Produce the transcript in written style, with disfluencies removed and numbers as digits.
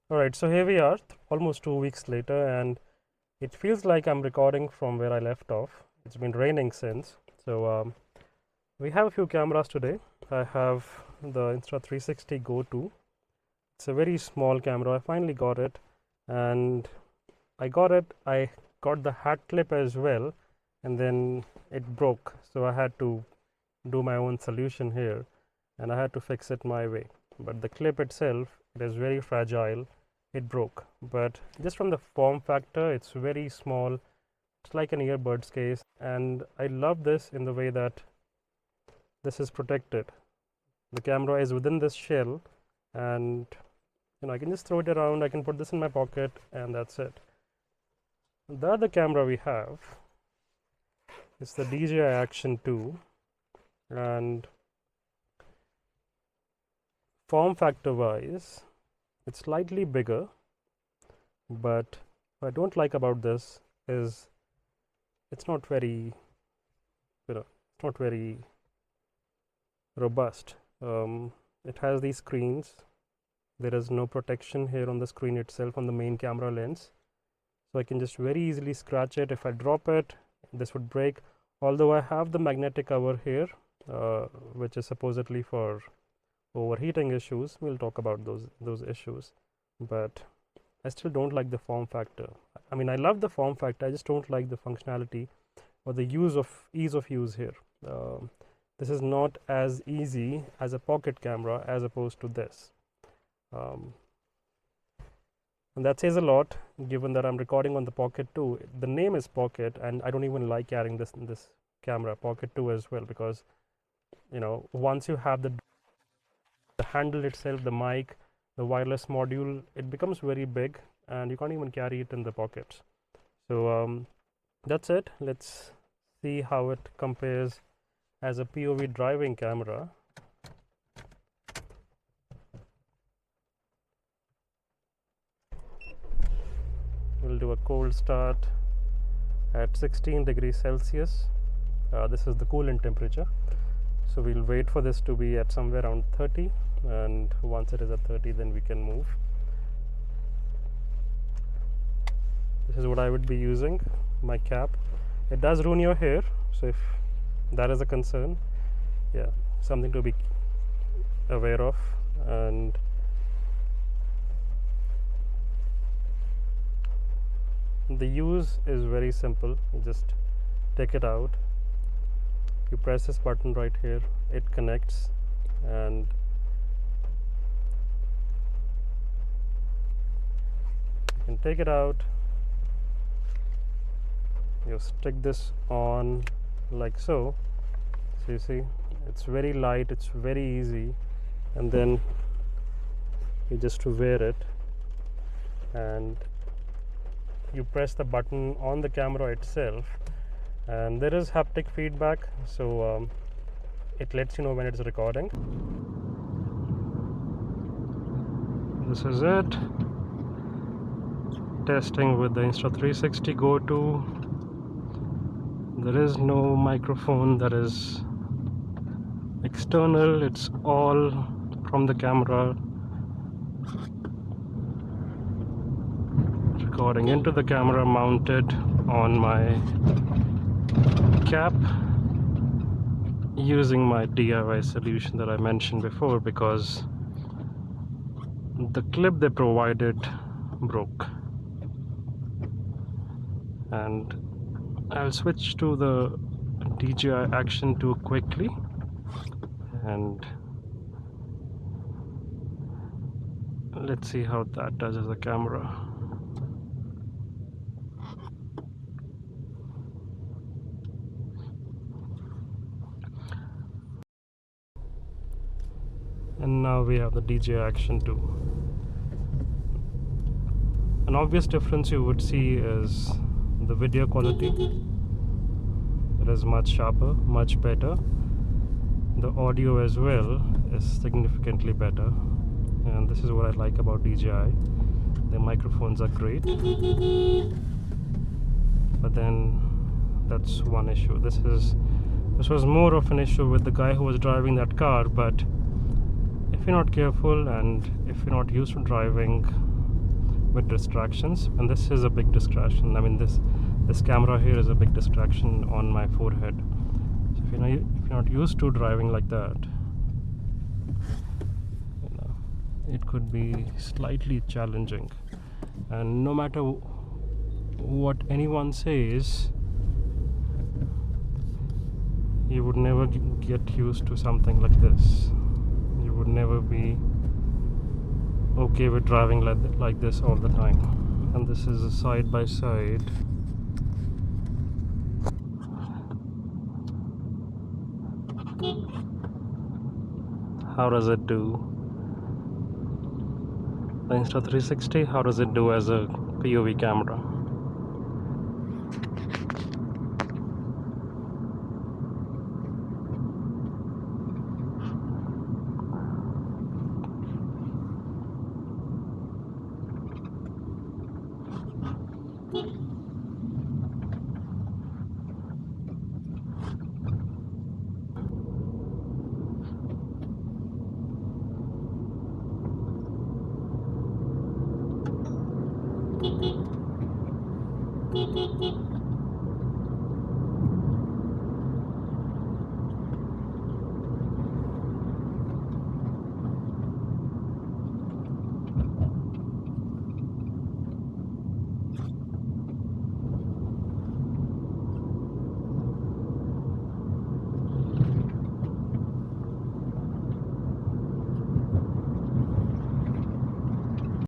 Alright, so here we are, almost 2 weeks later, and it feels like I'm recording from where I left off. It's been raining since. So we have a few cameras today. I have the Insta360 GO 2. It's a very small camera. I finally got it, and I got the hat clip as well, and then it broke. So I had to do my own solution here, and I had to fix it my way. But the clip itself, it is very fragile. It broke, but just from the form factor, it's very small. It's like an earbuds case, and I love this in the way that this is protected. The camera is within this shell, and I can just throw it around. I can put this in my pocket, and that's it. The other camera we have is the DJI Action 2, and form factor wise, it's slightly bigger, but what I don't like about this is it's not very robust. It has these screens. There is no protection here on the screen itself on the main camera lens, so I can just very easily scratch it. If I drop it, this would break, although I have the magnetic cover here, which is supposedly for overheating issues. We'll talk about those issues, but I still don't like the form factor. I mean, I love the form factor, I just don't like the functionality or the ease of use here. This is not as easy as a pocket camera as opposed to this, and that says a lot, given that I'm recording on the Pocket 2. The name is Pocket, and I don't even like carrying this camera Pocket 2 as well, because once you have the handle itself, the mic, the wireless module, it becomes very big and you can't even carry it in the pockets. So that's it. Let's see how it compares as a POV driving camera. We'll do a cold start at 16 degrees Celsius. This is the coolant temperature, so we'll wait for this to be at somewhere around 30, and once it is at 30, then we can move. This is what I would be using, my cap. It does ruin your hair, so if that is a concern, yeah, something to be aware of. And the use is very simple. You just take it out, you press this button right here, it connects, and you can take it out. You stick this on like so. So you see, it's very light, it's very easy, and then you just wear it, and you press the button on the camera itself, and there is haptic feedback, so it lets you know when it's recording. This is it. Testing with the Insta360 GO 2. There is no microphone that is external, it's all from the camera, recording into the camera, mounted on my cap using my DIY solution that I mentioned before, because the clip they provided broke. And I'll switch to the DJI Action 2 quickly, and let's see how that does as a camera. And now we have the DJI Action 2. An obvious difference you would see is the video quality. It is much sharper, much better. The audio as well is significantly better, and this is what I like about DJI. The microphones are great, but then that's one issue. This was more of an issue with the guy who was driving that car, but if you're not careful and if you're not used to driving with distractions, and this is a big distraction. I mean, this camera here is a big distraction on my forehead. So if you're not used to driving like that, it could be slightly challenging. And no matter what anyone says, you would never get used to something like this. You would never be okay with driving like this all the time. And this is a side by side. How does it do? The Insta360, how does it do as a POV camera?